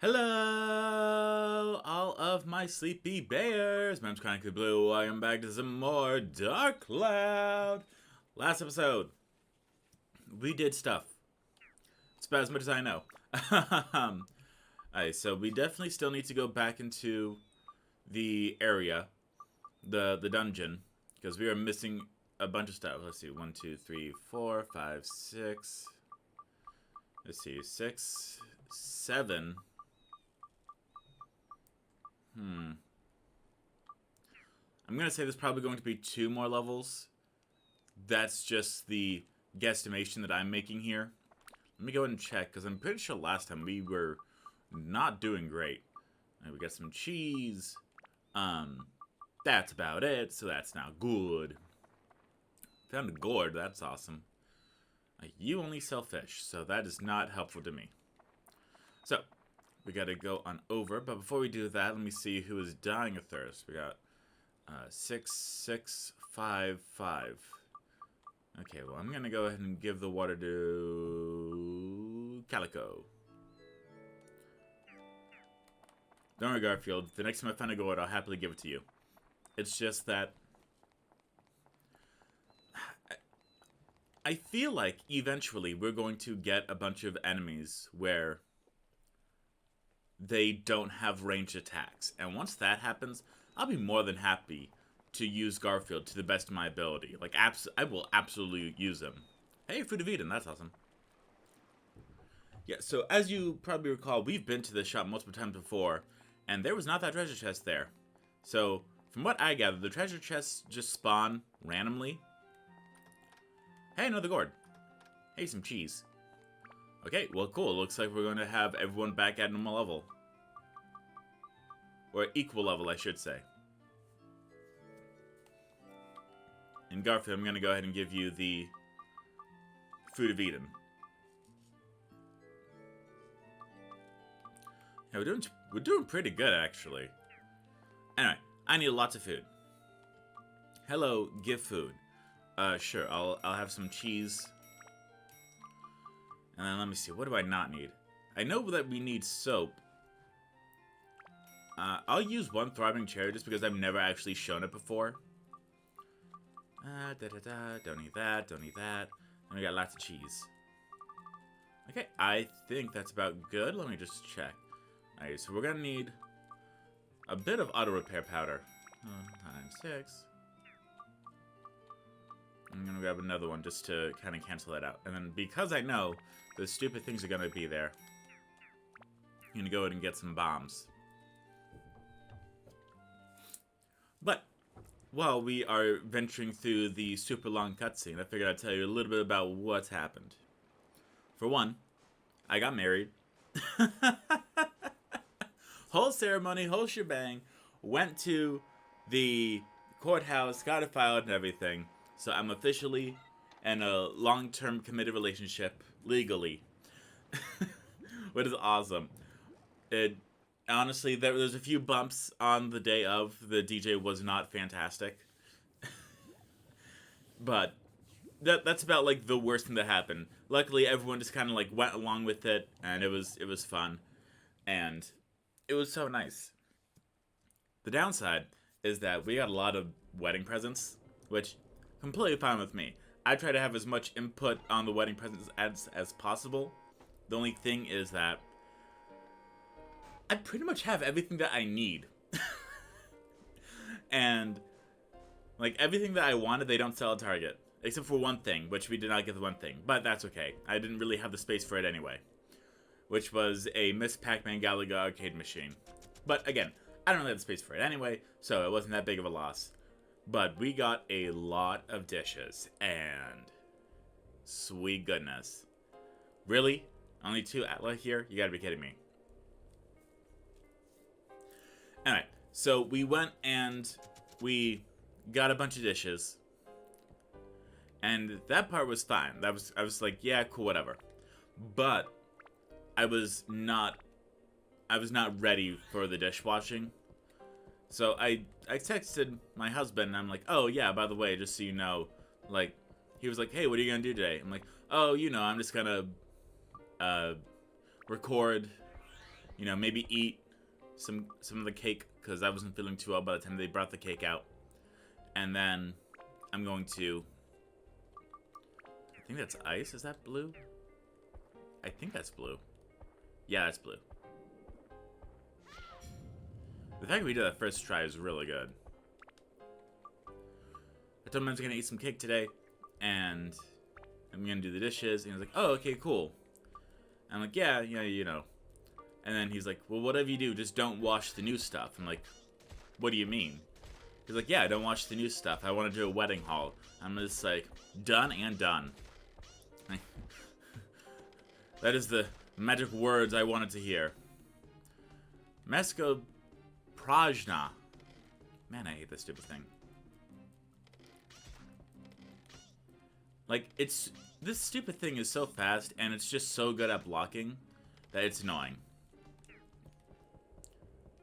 Hello, all of my sleepy bears. My name's Chronically Blue. I am back to some more Dark Cloud. Last episode, we did stuff. It's about as much as I know. Alright, so we definitely still need to go back into the area, the dungeon, because we are missing a bunch of stuff. Let's see, 1, 2, 3, 4, 5, 6. Let's see, 6, 7. I'm going to say there's probably going to be 2 more levels. That's just the guesstimation that I'm making here. Let me go ahead and check, because I'm pretty sure last time we were not doing great. We got some cheese. That's about it, so that's now good. Found a gourd, that's awesome. You only sell fish, so that is not helpful to me. So, we gotta go on over, but before we do that, let me see who is dying of thirst. We got 6, 6, 5, 5. Okay, well, I'm gonna go ahead and give the water to Calico. Don't worry, Garfield. The next time I find a gourd, I'll happily give it to you. It's just that I feel like eventually we're going to get a bunch of enemies where they don't have ranged attacks. And once that happens, I'll be more than happy to use Garfield to the best of my ability. Like, I will absolutely use him. Hey, Food of Eden, that's awesome. Yeah, so as you probably recall, we've been to this shop multiple times before, and there was not that treasure chest there. So, from what I gather, the treasure chests just spawn randomly. Hey, another gourd. Hey, some cheese. Okay, well, cool. Looks like we're going to have everyone back at normal level. Or equal level, I should say. And Garfield, I'm going to go ahead and give you the Food of Eden. Yeah, we're doing pretty good, actually. Anyway, I need lots of food. Hello, give food. Sure, I'll have some cheese. And then let me see, what do I not need? I know that we need soap. I'll use one Throbbing Cherry just because I've never actually shown it before. Don't need that, don't need that. And we got lots of cheese. Okay, I think that's about good. Let me just check. Alright, so we're gonna need a bit of auto repair powder. 6. I'm gonna grab another one just to kind of cancel that out. And then because I know the stupid things are gonna be there, I'm gonna go ahead and get some bombs. But while we are venturing through the super long cutscene, I figured I'd tell you a little bit about what's happened. For one, I got married. Whole ceremony, whole shebang. Went to the courthouse, got it filed and everything. So I'm officially in a long-term committed relationship, legally. Which is awesome. Honestly, there's a few bumps on the day of. The DJ was not fantastic. But that's about like the worst thing that happened. Luckily, everyone just kind of like went along with it, and it was fun. And it was so nice. The downside is that we got a lot of wedding presents, which completely fine with me. I try to have as much input on the wedding presents as possible. The only thing is that I pretty much have everything that I need. And like everything that I wanted, they don't sell at Target. Except for one thing, which we did not get the one thing. But that's okay. I didn't really have the space for it anyway. Which was a Miss Pac-Man Galaga arcade machine. But again, I don't really have the space for it anyway, so it wasn't that big of a loss. But we got a lot of dishes, and sweet goodness. Really? Only 2 Atla here? You gotta be kidding me. Anyway, so we went and we got a bunch of dishes. And that part was fine. I was like, yeah, cool, whatever. But I was not ready for the dishwashing. So I texted my husband and I'm like, oh yeah, by the way, just so you know, like, he was like, hey, what are you gonna do today? I'm like, oh, you know, I'm just gonna record You know, maybe eat some of the cake, because I wasn't feeling too well by the time they brought the cake out. And then I'm going to... I think that's ice. Is that blue? I think that's blue. Yeah, that's blue. The fact that we did that first try is really good. I told him I was going to eat some cake today, and I'm going to do the dishes. And he was like, oh, okay, cool. I'm like, yeah, you know. And then he's like, well, whatever you do, just don't wash the new stuff. I'm like, what do you mean? He's like, yeah, don't watch the new stuff. I want to do a wedding haul. I'm just like, done and done. That is the magic words I wanted to hear. Mesko Prajna. Man, I hate this stupid thing. Like, this stupid thing is so fast, and it's just so good at blocking that it's annoying.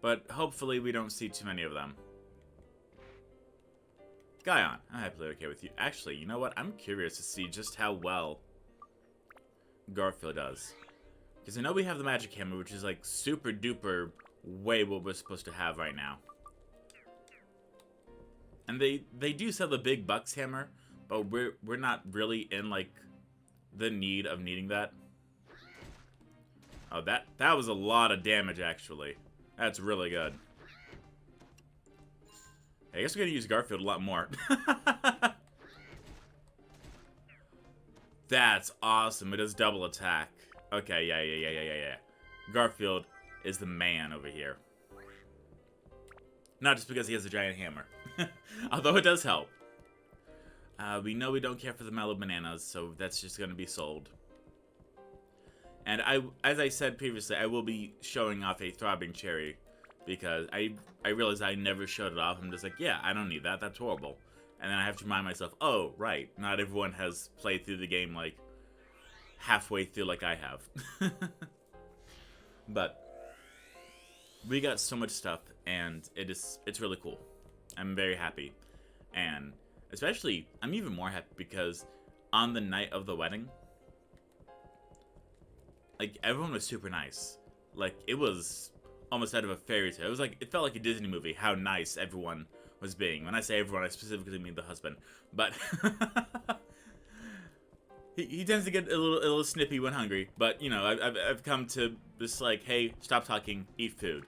But hopefully we don't see too many of them. Guyon, I'm happily okay with you. Actually, you know what? I'm curious to see just how well Garfield does. Because I know we have the magic hammer, which is like super duper way what we're supposed to have right now. And they do sell the big bucks hammer, but we're not really in like the need of needing that. Oh, that was a lot of damage actually. That's really good. I guess we're gonna use Garfield a lot more. That's awesome. It does double attack. Okay, yeah. Garfield is the man over here. Not just because he has a giant hammer. Although it does help. We know we don't care for the mellow bananas, so that's just gonna be sold. And as I said previously, I will be showing off a throbbing cherry. Because I realized I never showed it off. I'm just like, yeah, I don't need that. That's horrible. And then I have to remind myself, oh, right. Not everyone has played through the game, like, halfway through like I have. But we got so much stuff, and it's really cool. I'm very happy. And especially, I'm even more happy because on the night of the wedding, like, everyone was super nice. Like, it was almost out of a fairy tale. It was like, it felt like a Disney movie, how nice everyone was being. When I say everyone, I specifically mean the husband. But he tends to get a little snippy when hungry. But, you know, I've come to this, like, hey, stop talking, eat food.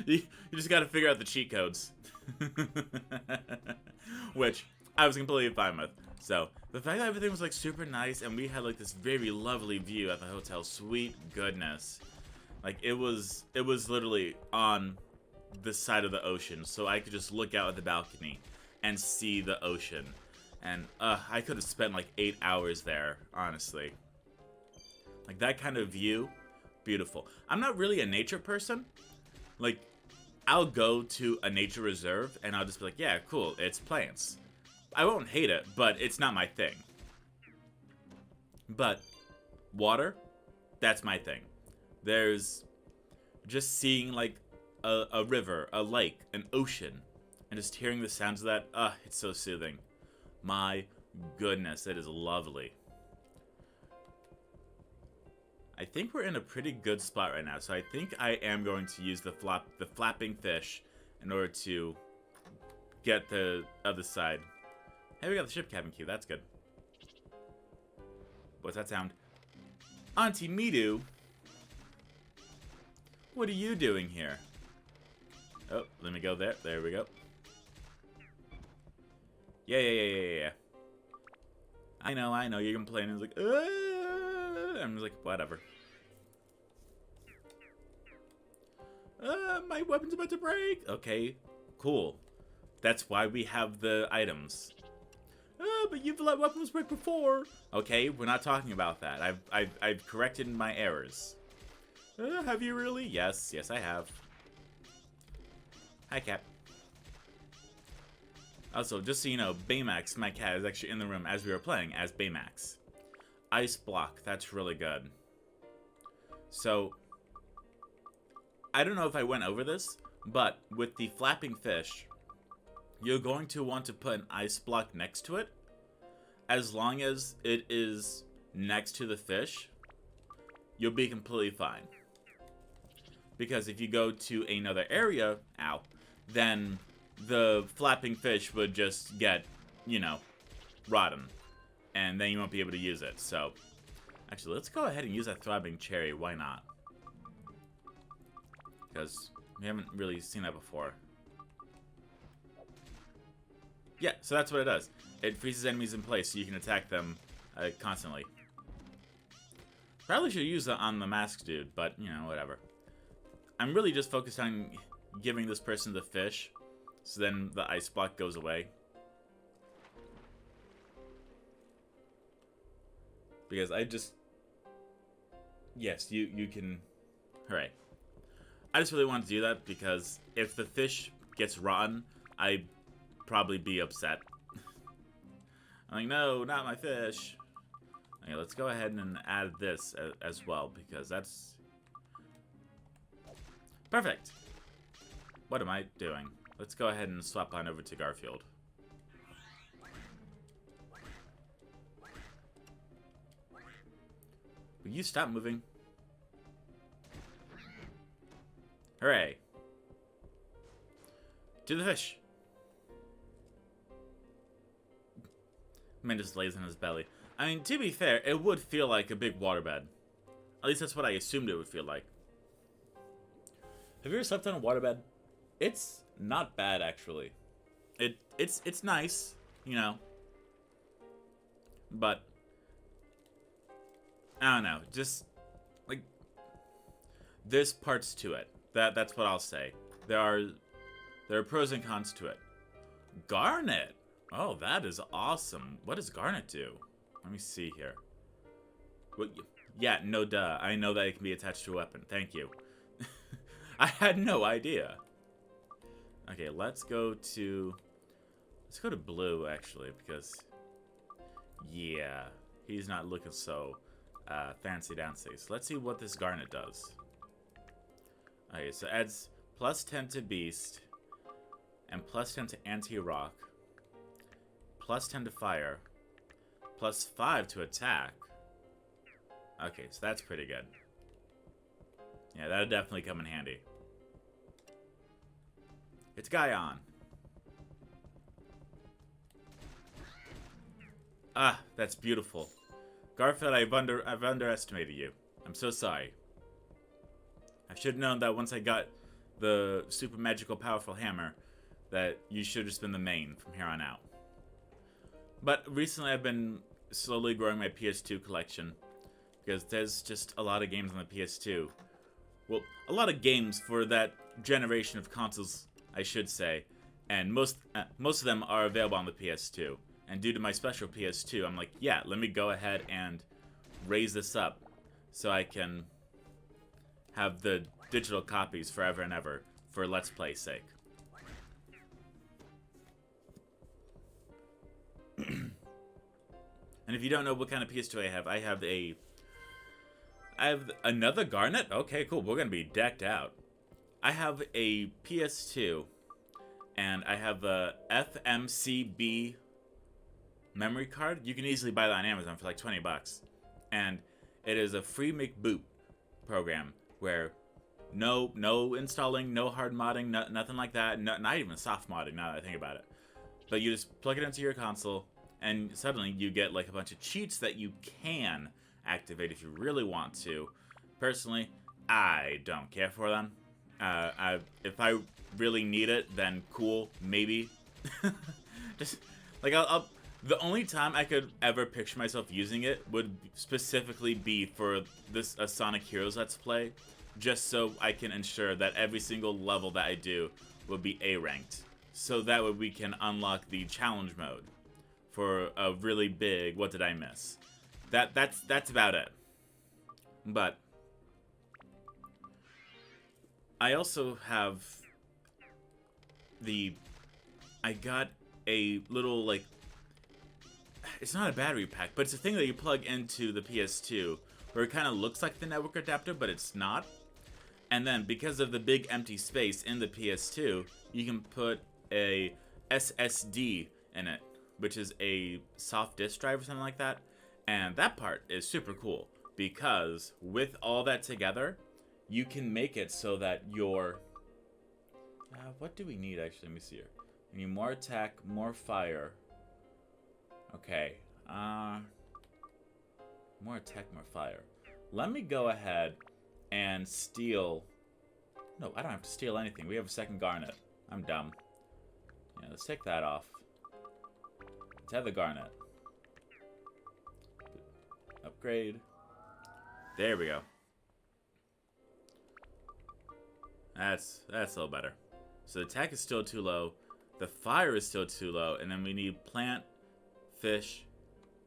you just gotta figure out the cheat codes. Which I was completely fine with. So, the fact that everything was, like, super nice, and we had, like, this very lovely view at the hotel, sweet goodness. Like, it was literally on the side of the ocean, so I could just look out at the balcony and see the ocean. And, I could have spent, like, 8 hours there, honestly. Like, that kind of view, beautiful. I'm not really a nature person. Like, I'll go to a nature reserve, and I'll just be like, yeah, cool, it's plants. I won't hate it, but it's not my thing. But water, that's my thing. There's just seeing like a river, a lake, an ocean, and just hearing the sounds of that, it's so soothing. My goodness, it is lovely. I think we're in a pretty good spot right now, so I think I am going to use the flapping fish in order to get the other side. Hey, we got the ship cabin key. That's good. What's that sound? Auntie Midu? What are you doing here? Oh, let me go there. There we go. Yeah. I know. You're complaining. It's like, I'm just like, whatever. My weapon's about to break. Okay, cool. That's why we have the items. But you've let weapons break before. Okay, we're not talking about that. I've corrected my errors. Have you really? Yes, I have. Hi, Cap. Also, just so you know, Baymax, my cat, is actually in the room as we were playing as Baymax. Ice block, that's really good. So, I don't know if I went over this, but with the flapping fish, you're going to want to put an ice block next to it. As long as it is next to the fish, you'll be completely fine. because if you go to another area, ow, then the flapping fish would just get, you know, rotten, and then you won't be able to use it. So, actually, let's go ahead and use that throbbing cherry. Why not? Because we haven't really seen that before. Yeah, so that's what it does. It freezes enemies in place so you can attack them constantly. Probably should use that on the mask dude, but, you know, whatever. I'm really just focused on giving this person the fish, so then the ice block goes away. Because I just... Yes, you can... Hooray. I just really want to do that because if the fish gets rotten, I'd probably be upset. I'm like, no, not my fish. Okay, let's go ahead and add this as well, because that's... Perfect! What am I doing? Let's go ahead and swap on over to Garfield. Will you stop moving? Hooray. To the fish. Man just lays on his belly. I mean, to be fair, it would feel like a big waterbed. At least that's what I assumed it would feel like. Have you ever slept on a waterbed? It's not bad, actually. It's nice, you know. But I don't know, just like there's parts to it. That's what I'll say. There are pros and cons to it. Garnet. Oh, that is awesome. What does Garnet do? Let me see here. What? Yeah, no duh. I know that it can be attached to a weapon. Thank you. I had no idea. Okay, let's go to Blue actually, because yeah, he's not looking so fancy dancy. So let's see what this Garnet does. Okay, so adds +10 to Beast and +10 to Anti-Rock, +10 to Fire, +5 to Attack. Okay, so that's pretty good. Yeah, that'll definitely come in handy. It's Gaion. Ah, that's beautiful. Garfield, I've underestimated you. I'm so sorry. I should have known that once I got the super magical powerful hammer, that you should have just been the main from here on out. But recently I've been slowly growing my PS2 collection, because there's just a lot of games on the PS2. Well, a lot of games for that generation of consoles, I should say, and most of them are available on the PS2. And due to my special PS2, I'm like, yeah, let me go ahead and raise this up so I can have the digital copies forever and ever for Let's Play's sake. And if you don't know what kind of PS2 I have another Garnet? Okay, cool. We're gonna be decked out. I have a PS2, and I have a FMCB memory card. You can easily buy that on Amazon for like 20 bucks. And it is a free McBoot program where no installing, no hard modding, nothing like that. Not even soft modding, now that I think about it. But you just plug it into your console, and suddenly you get like a bunch of cheats that you can activate if you really want to. Personally, I don't care for them. If I really need it, then cool, maybe. Just like the only time I could ever picture myself using it would specifically be for a Sonic Heroes Let's Play, just so I can ensure that every single level that I do will be A-ranked. So that way we can unlock the challenge mode for a really big what did I miss. That's about it. But I also have I got a little, like, it's not a battery pack, but it's a thing that you plug into the PS2 where it kind of looks like the network adapter, but it's not. And then because of the big empty space in the PS2, you can put a SSD in it, which is a soft disk drive or something like that. And that part is super cool because with all that together, you can make it so that your... what do we need, actually? Let me see here. We need more attack, more fire. Okay. More attack, more fire. Let me go ahead and steal... No, I don't have to steal anything. We have a second garnet. I'm dumb. Yeah, let's take that off. Let's have the garnet. Upgrade. There we go. That's a little better. So the attack is still too low. The fire is still too low. And then we need plant, fish,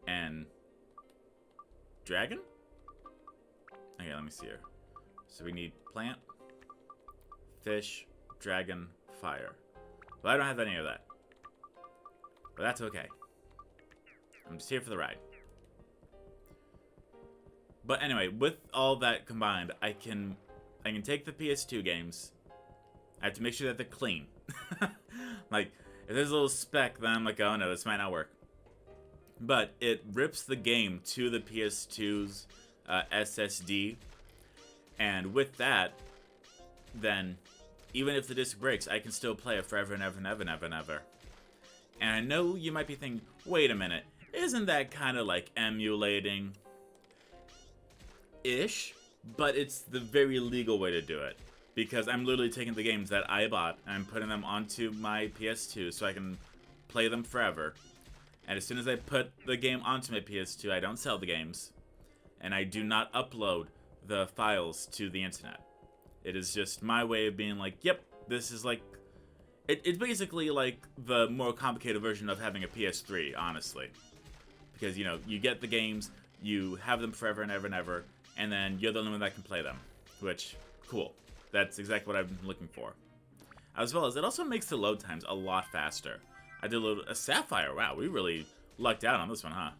and dragon? Okay, let me see here. So we need plant, fish, dragon, fire. Well, I don't have any of that. But that's okay. I'm just here for the ride. But anyway, with all that combined, I can take the PS2 games. I have to make sure that they're clean. Like, if there's a little speck, then I'm like, oh no, this might not work. But it rips the game to the PS2's SSD. And with that, then, even if the disc breaks, I can still play it forever and ever and ever and ever and ever. And I know you might be thinking, wait a minute, isn't that kind of like emulating? Ish, but it's the very legal way to do it. Because I'm literally taking the games that I bought and I'm putting them onto my PS2 so I can play them forever. And as soon as I put the game onto my PS2, I don't sell the games. And I do not upload the files to the internet. It is just my way of being like, yep, this is like... It's basically like the more complicated version of having a PS3, honestly. Because, you know, you get the games, you have them forever and ever and ever, and then you're the only one that can play them. Which, cool. That's exactly what I've been looking for. As well as, it also makes the load times a lot faster. I did a Sapphire. Wow, we really lucked out on this one, huh?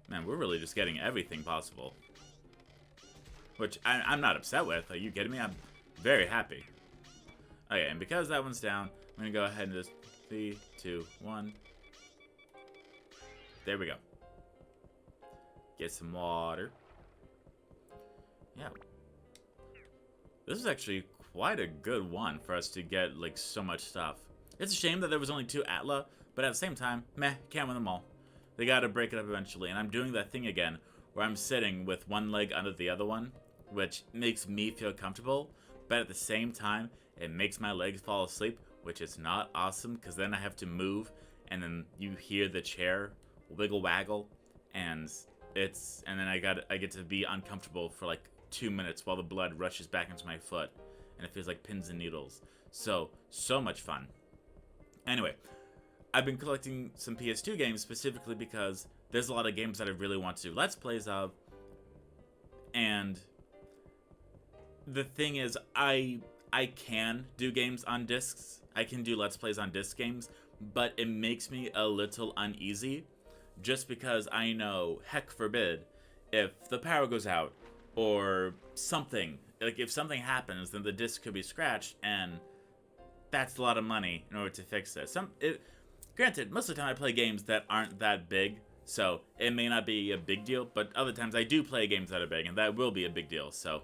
Man, we're really just getting everything possible. Which I'm not upset with. Are you kidding me? I'm very happy. Okay, and because that one's down, I'm going to go ahead and just 3, 2, 1. There we go. Get some water. Yeah. This is actually quite a good one for us to get, like, so much stuff. It's a shame that there was only 2 Atla, but at the same time, meh, can't win them all. They gotta break it up eventually, and I'm doing that thing again, where I'm sitting with one leg under the other one, which makes me feel comfortable, but at the same time, it makes my legs fall asleep, which is not awesome, because then I have to move, and then you hear the chair wiggle waggle, and then I get to be uncomfortable for like 2 minutes while the blood rushes back into my foot, and it feels like pins and needles. So much fun. Anyway, I've been collecting some PS2 games specifically because there's a lot of games that I really want to do Let's Plays of, and the thing is, I can do games on discs. I can do Let's Plays on disc games, but it makes me a little uneasy just because I know, heck forbid, if the power goes out or something, like if something happens, then the disc could be scratched, and that's a lot of money in order to fix it. Granted, most of the time I play games that aren't that big, so it may not be a big deal, but other times I do play games that are big, and that will be a big deal, so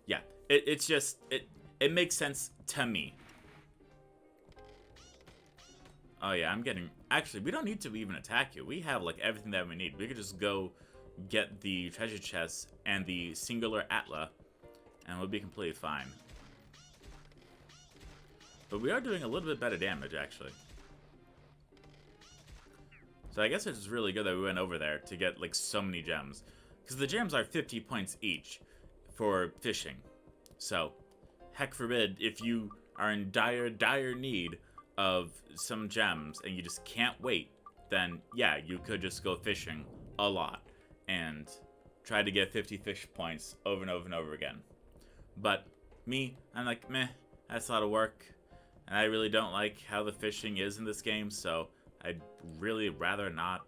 yeah. It makes sense to me. Oh yeah, actually, we don't need to even attack you. We have, like, everything that we need. We could just go get the treasure chest and the singular Atla, and we'll be completely fine. But we are doing a little bit better damage, actually. So I guess it's really good that we went over there to get, like, so many gems. Because the gems are 50 points each for fishing. So, heck forbid, if you are in dire need of some gems and you just can't wait, then yeah, you could just go fishing a lot and try to get 50 fish points over and over and over again. But me, I'm like, meh, that's a lot of work, and I really don't like how the fishing is in this game, so I'd really rather not.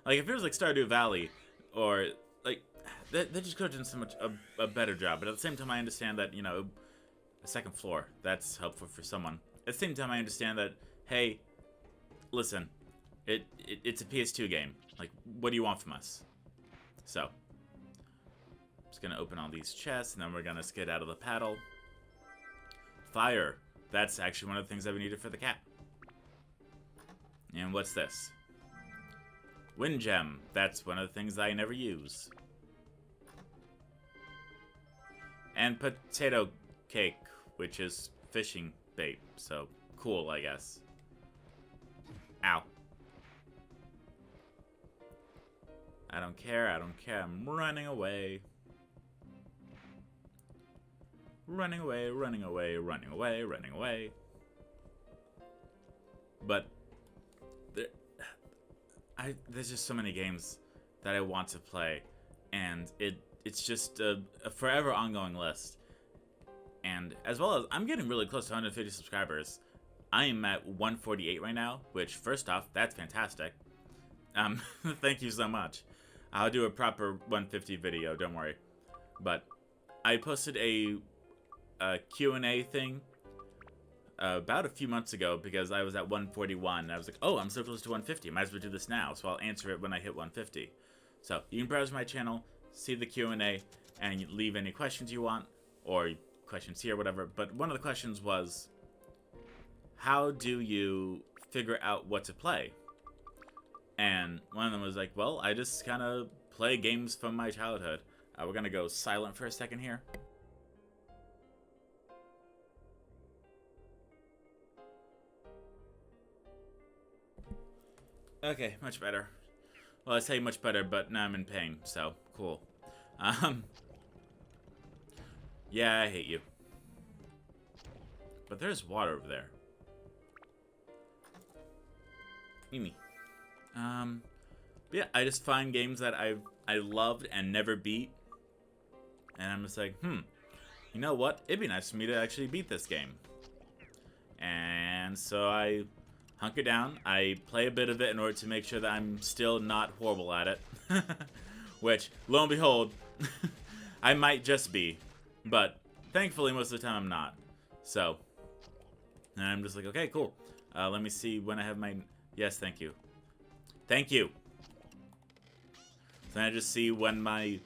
Like, if it was like Stardew Valley, or like, they just could have done so much a better job. But at the same time, I understand that, you know, a second floor, that's helpful for someone. At the same time, I understand that, hey, listen, it's a PS2 game. Like, what do you want from us? So, just gonna open all these chests, and then we're gonna skid out of the paddle. Fire. That's actually one of the things that we needed for the cat. And what's this? Wind gem. That's one of the things that I never use. And potato cake, which is fishing bait. So, cool, I guess. Ow. I don't care, I don't care. I'm running away. Running away, running away, running away, running away. But there's just so many games that I want to play, and it's just a forever ongoing list. And as well as I'm getting really close to 150 subscribers. I am at 148 right now, which first off, that's fantastic. Thank you so much. I'll do a proper 150 video, don't worry. But I posted a Q&A thing about a few months ago because I was at 141. And I was like, oh, I'm so close to 150. Might as well do this now. So I'll answer it when I hit 150. So you can browse my channel, see the Q&A, and leave any questions you want, or questions here, whatever. But one of the questions was, how do you figure out what to play? And one of them was like, well, I just kind of play games from my childhood. We're going to go silent for a second here. Okay, much better. Well, I say much better, but now I'm in pain, so cool. Yeah, I hate you. But there's water over there. Mimi. Yeah, I just find games that I loved and never beat. And I'm just like, you know what? It'd be nice for me to actually beat this game. And so I hunker down. I play a bit of it in order to make sure that I'm still not horrible at it. Which, lo and behold, I might just be. But thankfully, most of the time I'm not. So, and I'm just like, okay, cool. Let me see when I have my... Yes, thank you. Thank you. So then I just see when my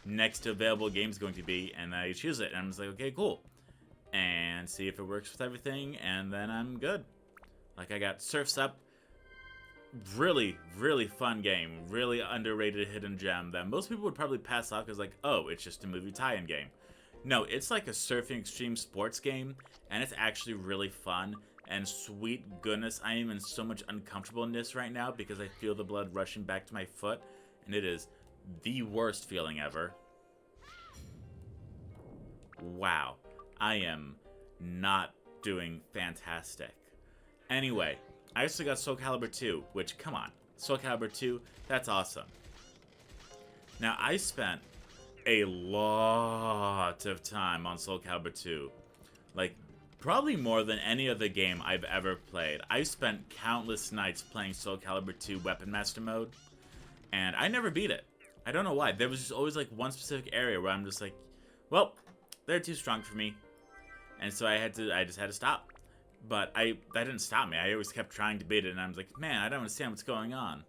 next available game is going to be, and I choose it. And I'm just like, okay, cool. And see if it works with everything, and then I'm good. Like, I got Surf's Up. Really, really fun game. Really underrated hidden gem that most people would probably pass off because, like, oh, it's just a movie tie-in game. No, it's like a surfing extreme sports game, and it's actually really fun. And sweet goodness, I am in so much uncomfortableness right now because I feel the blood rushing back to my foot, and it is the worst feeling ever. Wow, I am not doing fantastic. Anyway, I also got Soul Calibur 2, which, come on, Soul Calibur 2, that's awesome. Now, I spent a lot of time on Soul Calibur 2. Like, probably more than any other game I've ever played. I spent countless nights playing Soul Calibur 2 Weapon Master Mode, and I never beat it. I don't know why. There was just always like one specific area where I'm just like, well, they're too strong for me. And so I just had to stop. But that didn't stop me. I always kept trying to beat it, and I was like, man, I don't understand what's going on.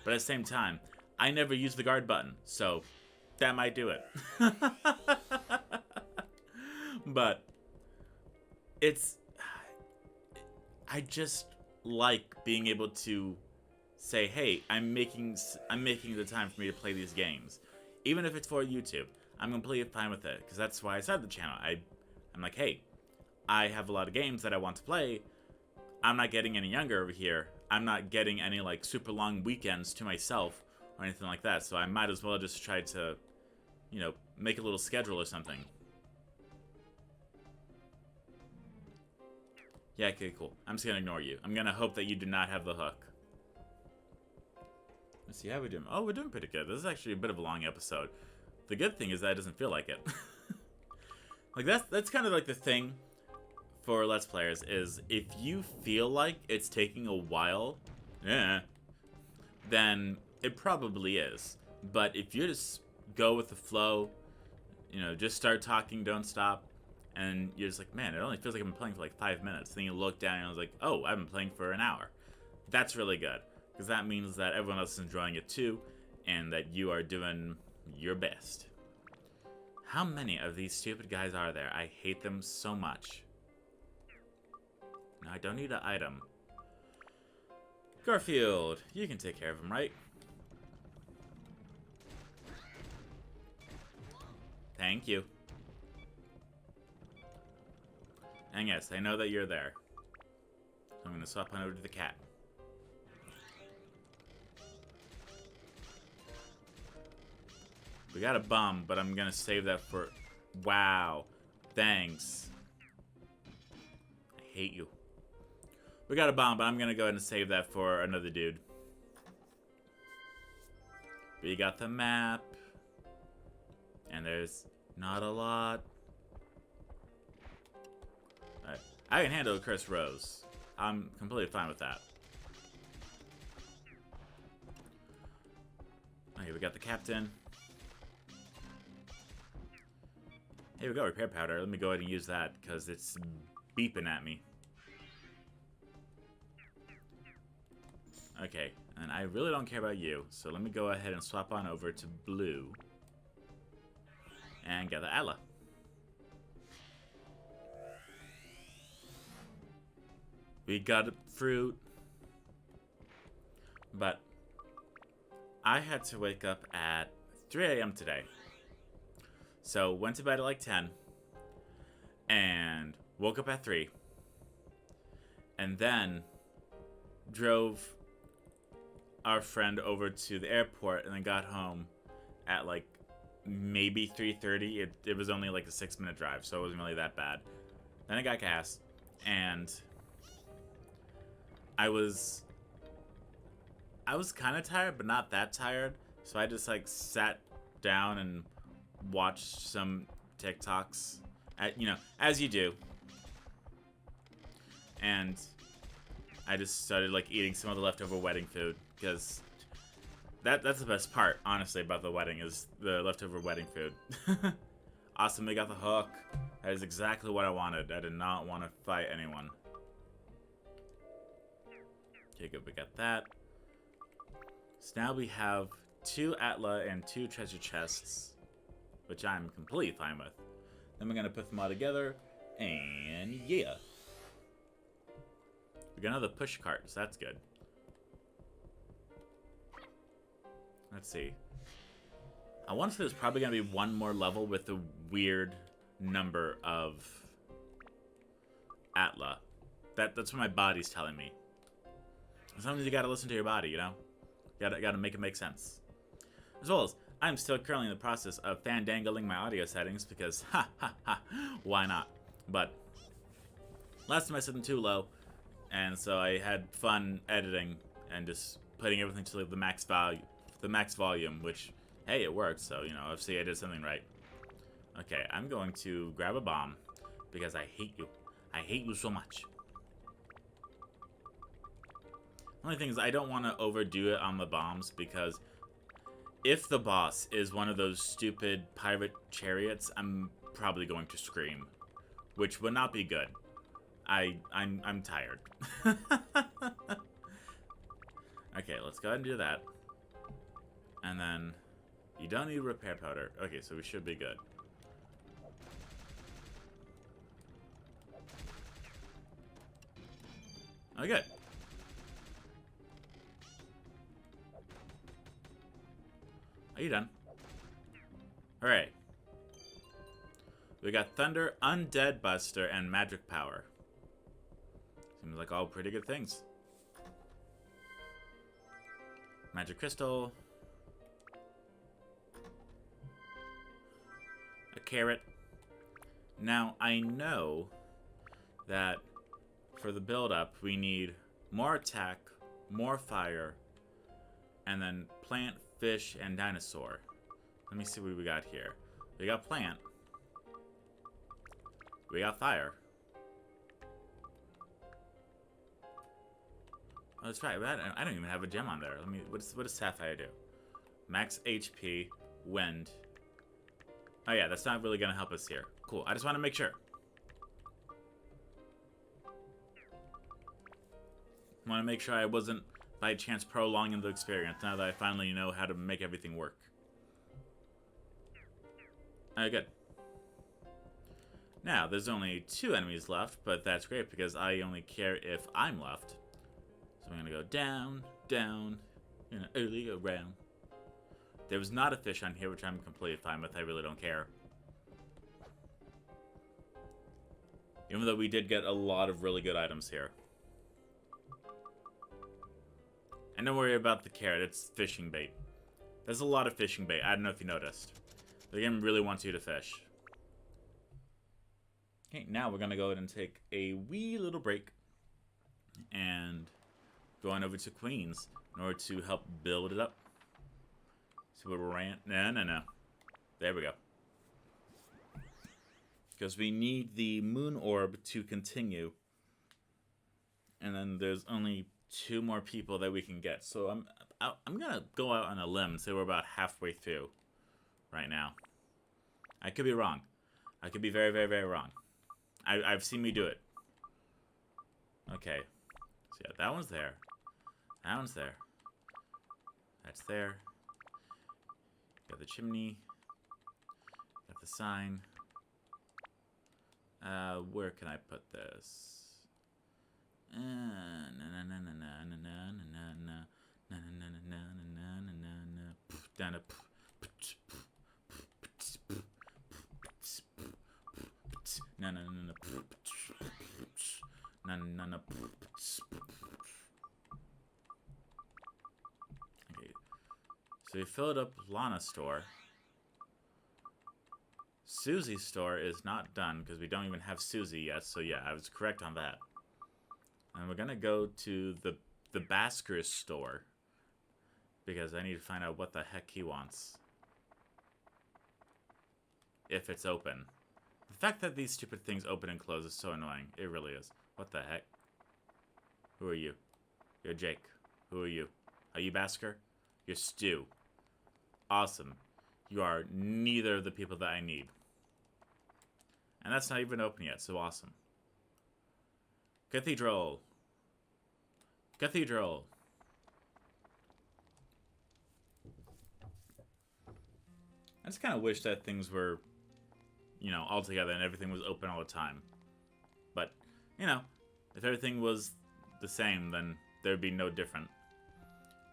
But at the same time, I never used the guard button, so that might do it. But I just like being able to say, hey, I'm making the time for me to play these games. Even if it's for YouTube, I'm completely fine with it, because that's why I started the channel. I'm like, hey, I have a lot of games that I want to play. I'm not getting any younger over here. I'm not getting any, like, super long weekends to myself or anything like that, so I might as well just try to, you know, make a little schedule or something. Yeah, okay, cool. I'm just gonna ignore you. I'm gonna hope that you do not have the hook. Let's see how we're doing. Oh, we're doing pretty good. This is actually a bit of a long episode. The good thing is that it doesn't feel like it. Like, that's kind of like the thing for Let's Players, is if you feel like it's taking a while, then it probably is. But if you just go with the flow, you know, just start talking, don't stop, and you're just like, man, it only feels like I've been playing for like 5 minutes. Then you look down and I was like, oh, I've been playing for an hour. That's really good, because that means that everyone else is enjoying it too, and that you are doing your best. How many of these stupid guys are there? I hate them so much. Now, I don't need an item. Garfield, you can take care of him, right? Thank you. And yes, I know that you're there. I'm gonna swap on over to the cat. We got a bomb, but I'm gonna save that for... Wow. Thanks. I hate you. We got a bomb, but I'm gonna go ahead and save that for another dude. We got the map. And there's not a lot. Alright. I can handle Chris Rose. I'm completely fine with that. Okay, we got the captain. Here we go, repair powder. Let me go ahead and use that because it's beeping at me. Okay, and I really don't care about you, so let me go ahead and swap on over to blue and gather Atla. We got fruit, but I had to wake up at 3 a.m. today. So, went to bed at like 10, and woke up at 3, and then drove our friend over to the airport, and then got home at like maybe 3:30. It was only like a 6-minute drive, so it wasn't really that bad. Then I got gas, and I was kind of tired, but not that tired, so I just like sat down and watched some TikToks, as you do. And I just started like eating some of the leftover wedding food because that's the best part, honestly, about the wedding is the leftover wedding food. Awesome, we got the hook. That is exactly what I wanted. I did not want to fight anyone. Okay, good, we got that. So now we have 2 Atla and 2 treasure chests, which I'm completely fine with. Then we're gonna put them all together, and yeah. We got another push cart, so that's good. Let's see. I want to say there's probably gonna be one more level with a weird number of Atla. That's what my body's telling me. Sometimes you gotta listen to your body, you know? Gotta make it make sense. As well as, I'm still currently in the process of fandangling my audio settings because, why not? But last time I set them too low, and so I had fun editing and just putting everything to the max volume, which, hey, it worked, so, obviously I did something right. Okay, I'm going to grab a bomb because I hate you. I hate you so much. The only thing is I don't want to overdo it on the bombs because if the boss is one of those stupid pirate chariots, I'm probably going to scream, which would not be good. I'm tired. Okay, let's go ahead and do that. And then you don't need repair powder. Okay, so we should be good. Oh, good. Are you done? Alright. We got Thunder, Undead Buster, and Magic Power. Seems like all pretty good things. Magic Crystal. A carrot. Now, I know that for the build-up, we need more attack, more fire, and then plant, fish, and dinosaur. Let me see what we got here. We got plant. We got fire. Oh, that's right. I don't even have a gem on there. What does Sapphire do? Max HP, wind. Oh yeah, that's not really gonna help us here. Cool. I just want to make sure. Want to make sure I wasn't by chance prolonging the experience now that I finally know how to make everything work. Good. Now, there's only 2 enemies left, but that's great because I only care if I'm left. So I'm going to go down, down, in an early round. There was not a fish on here, which I'm completely fine with. I really don't care. Even though we did get a lot of really good items here. And don't worry about the carrot, it's fishing bait. There's a lot of fishing bait. I don't know if you noticed. The game really wants you to fish. Okay, now we're going to go ahead and take a wee little break. And go on over to Queens in order to help build it up. See where we're at? No. There we go. Because we need the moon orb to continue. And then there's only 2 more people that we can get. So I'm going to go out on a limb and say we're about halfway through right now. I could be wrong. I could be very, very, very wrong. I've seen me do it. Okay. So yeah, that one's there. That one's there. That's there. Got the chimney. Got the sign. Where can I put this? Okay, so we filled up Lana's store. Susie's store is not done because we don't even have Susie yet, so yeah, I was correct on that. And we're gonna go to the Basker's store because I need to find out what the heck he wants. If it's open. The fact that these stupid things open and close is so annoying. It really is. What the heck? Who are you? You're Jake. Who are you? Are you Basker? You're Stu. Awesome. You are neither of the people that I need. And that's not even open yet, so awesome. Cathedral. Cathedral. I just kind of wish that things were, you know, all together and everything was open all the time. But, you know, if everything was the same, then there'd be no different.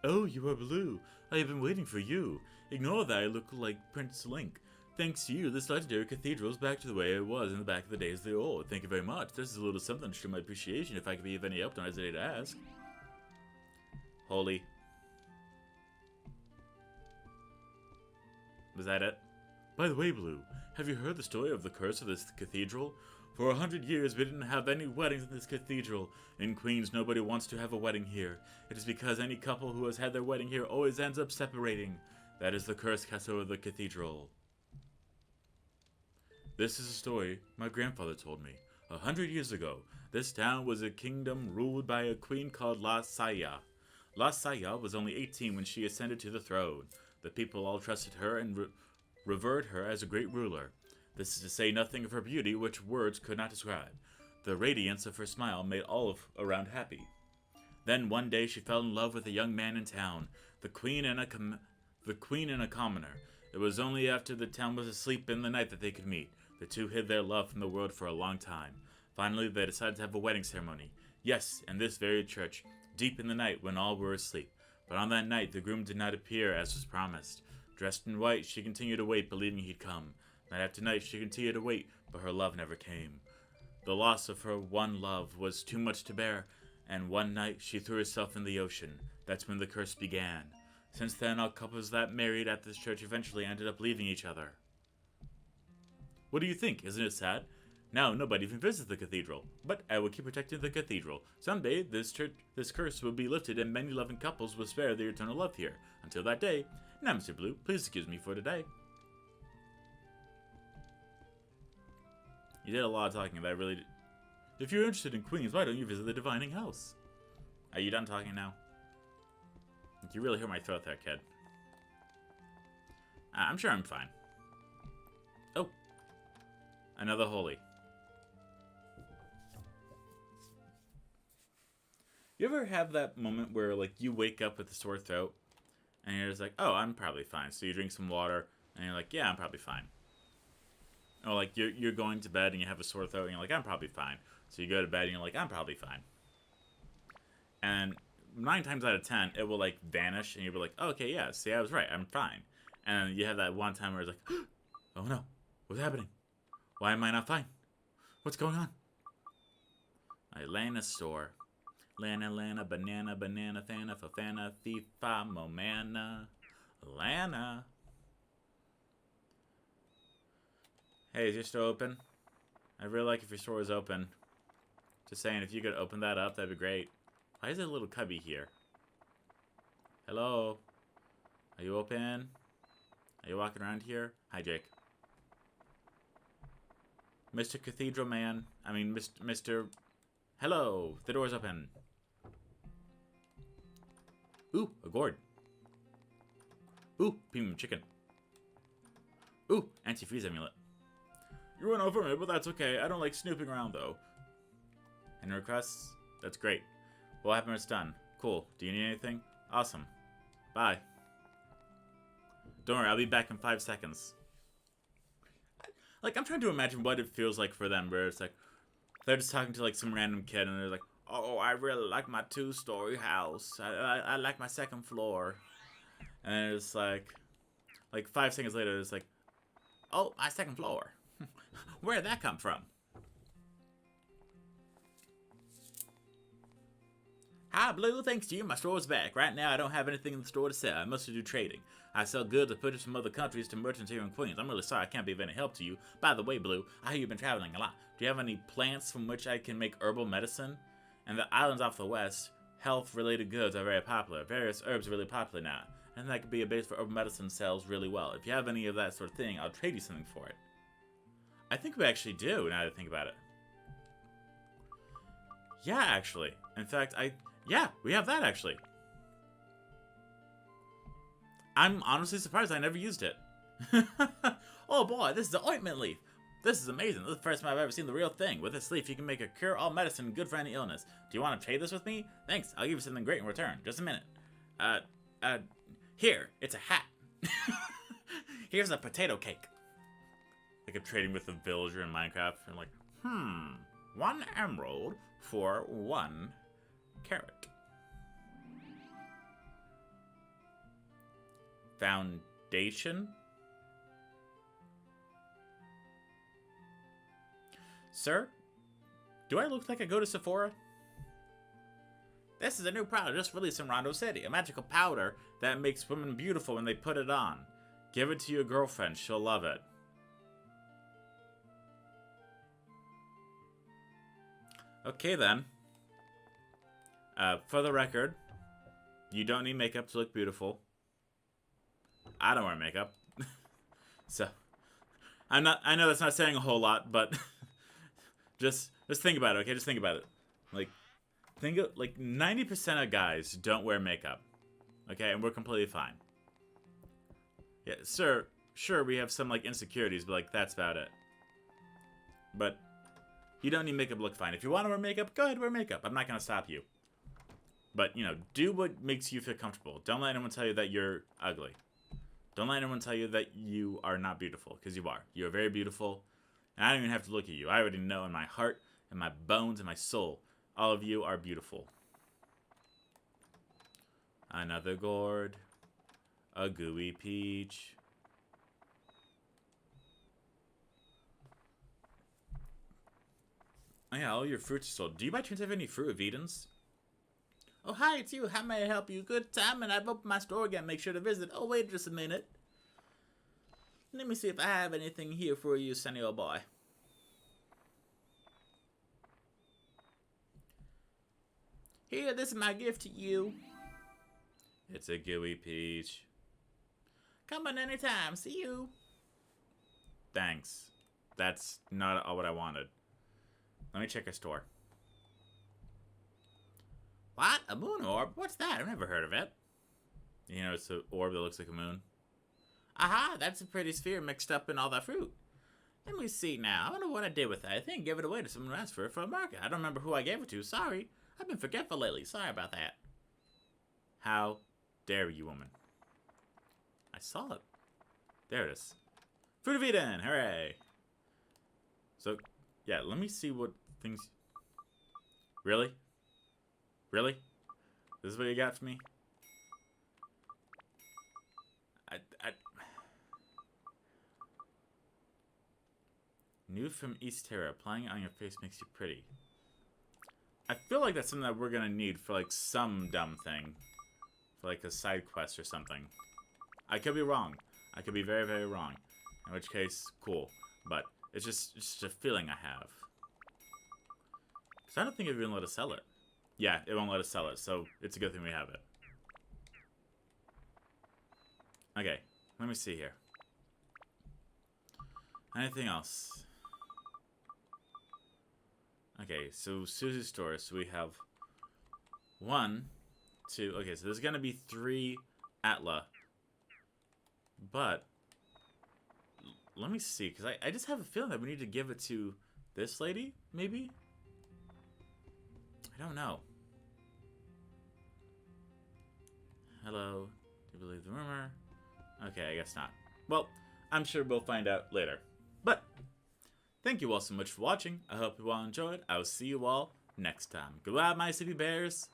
Oh, you are Blue. I have been waiting for you. Ignore that I look like Prince Link. Thanks to you, this legendary cathedral is back to the way it was in the back of the days of the old. Thank you very much. This is a little something to show my appreciation. If I could be of any help, don't hesitate to ask. Holy. Was that it? By the way, Blue, have you heard the story of the curse of this cathedral? For 100 years, we didn't have any weddings in this cathedral. In Queens, nobody wants to have a wedding here. It is because any couple who has had their wedding here always ends up separating. That is the curse cast over the cathedral. This is a story my grandfather told me. 100 years ago, this town was a kingdom ruled by a queen called La Saya. La Saya was only 18 when she ascended to the throne. The people all trusted her and revered her as a great ruler. This is to say nothing of her beauty, which words could not describe. The radiance of her smile made all around happy. Then one day she fell in love with a young man in town, the queen and a commoner. It was only after the town was asleep in the night that they could meet. The two hid their love from the world for a long time. Finally, they decided to have a wedding ceremony. Yes, in this very church, deep in the night when all were asleep. But on that night, the groom did not appear as was promised. Dressed in white, she continued to wait, believing he'd come. Night after night, she continued to wait, but her love never came. The loss of her one love was too much to bear, and one night she threw herself in the ocean. That's when the curse began. Since then, all couples that married at this church eventually ended up leaving each other. What do you think? Isn't it sad? Now nobody even visits the cathedral, but I will keep protecting the cathedral. Someday, this curse will be lifted and many loving couples will spare their eternal love here. Until that day, now Mr. Blue, please excuse me for today. You did a lot of talking, but I really did. If you're interested in Queens, why don't you visit the Divining House? Are you done talking now? You really hurt my throat there, kid. I'm sure I'm fine. Oh. Another holy. You ever have that moment where, like, you wake up with a sore throat, and you're just like, oh, I'm probably fine. So you drink some water, and you're like, yeah, I'm probably fine. Or like you're going to bed and you have a sore throat and you're like, I'm probably fine. So you go to bed and you're like, I'm probably fine. And 9 times out of 10, it will like vanish and you'll be like, oh, okay, yeah, see, I was right, I'm fine. And you have that one time where it's like, oh no, what's happening? Why am I not fine? What's going on? I land a store. Lana, Lana, banana, banana, fana, fafana, fifa, momana, Lana. Hey, is your store open? I'd really like if your store was open. Just saying, if you could open that up, that'd be great. Why is there a little cubby here? Hello? Are you open? Are you walking around here? Hi, Jake. Mr. Cathedral Man. I mean, Mr. Hello! The door's open. Ooh, a gourd. Ooh, premium chicken. Ooh, anti-freeze amulet. You run over me, but that's okay. I don't like snooping around, though. Any requests? That's great. What happened when it's done? Cool. Do you need anything? Awesome. Bye. Don't worry, I'll be back in 5 seconds. Like, I'm trying to imagine what it feels like for them, where it's like, they're just talking to, like, some random kid, and they're like, oh, I really like my 2-story house. I like my 2nd floor. And it's like 5 seconds later, it's like, oh, my 2nd floor. Where'd that come from? Hi, Blue. Thanks to you, my store's back. Right now, I don't have anything in the store to sell. I mostly do trading. I sell goods and purchase from other countries to merchants here in Queens. I'm really sorry I can't be of any help to you. By the way, Blue, I hear you've been traveling a lot. Do you have any plants from which I can make herbal medicine? And the islands off the west, health-related goods are very popular. Various herbs are really popular now. And that could be a base for herbal medicine sells really well. If you have any of that sort of thing, I'll trade you something for it. I think we actually do, now that I think about it. Yeah, actually. In fact, yeah, we have that, actually. I'm honestly surprised I never used it. Oh boy, this is the ointment leaf. This is amazing. This is the first time I've ever seen the real thing. With this leaf, you can make a cure-all medicine good for any illness. Do you want to trade this with me? Thanks, I'll give you something great in return. Just a minute. Here, it's a hat. Here's a potato cake. Like I'm trading with a villager in Minecraft. And like, 1 emerald for 1 carrot. Foundation? Sir? Do I look like I go to Sephora? This is a new product just released in Rondo City. A magical powder that makes women beautiful when they put it on. Give it to your girlfriend. She'll love it. Okay then. For the record, you don't need makeup to look beautiful. I don't wear makeup. So, I know that's not saying a whole lot, but just think about it, okay? Just think about it. Like 90% of guys don't wear makeup. Okay? And we're completely fine. Yeah, sir, sure we have some like insecurities, but like that's about it. But you don't need makeup to look fine. If you want to wear makeup, go ahead wear makeup. I'm not going to stop you. But, you know, do what makes you feel comfortable. Don't let anyone tell you that you're ugly. Don't let anyone tell you that you are not beautiful, because you are. You are very beautiful, and I don't even have to look at you. I already know in my heart, in my bones, in my soul, all of you are beautiful. Another gourd. A gooey peach. Oh yeah, all your fruits are sold. Do you by chance have any Fruit of Edens? Oh, hi, it's you. How may I help you? Good time, and I've opened my store again. Make sure to visit. Oh, wait just a minute. Let me see if I have anything here for you, sunny old boy. Here, this is my gift to you. It's a gooey peach. Come on anytime. See you. Thanks. That's not all what I wanted. Let me check a store. What? A moon orb? What's that? I've never heard of it. You know, it's an orb that looks like a moon. Aha, that's a pretty sphere mixed up in all that fruit. Let me see now. I wonder what I did with that. I think I gave it away to someone who asked for it for a market. I don't remember who I gave it to. Sorry. I've been forgetful lately. Sorry about that. How dare you, woman? I saw it. There it is. Fruit of Eden. Hooray. So, yeah, let me see what things... Really? Really? This is what you got for me? New from East Terra. Applying it on your face makes you pretty. I feel like that's something that we're gonna need for, like, some dumb thing. For, like, a side quest or something. I could be wrong. I could be very, very wrong. In which case, cool. But it's just a feeling I have. Because I don't think it even let us sell it. Yeah, it won't let us sell it, so it's a good thing we have it. Okay, let me see here. Anything else? Okay, so Susie's store. So we have 1, 2. Okay, so there's gonna be 3 Atla. But let me see, because I just have a feeling that we need to give it to this lady, maybe? I don't know. Hello. Do you believe the rumor? Okay, I guess not. Well, I'm sure we'll find out later. But thank you all so much for watching. I hope you all enjoyed. I will see you all next time. Goodbye, my city bears.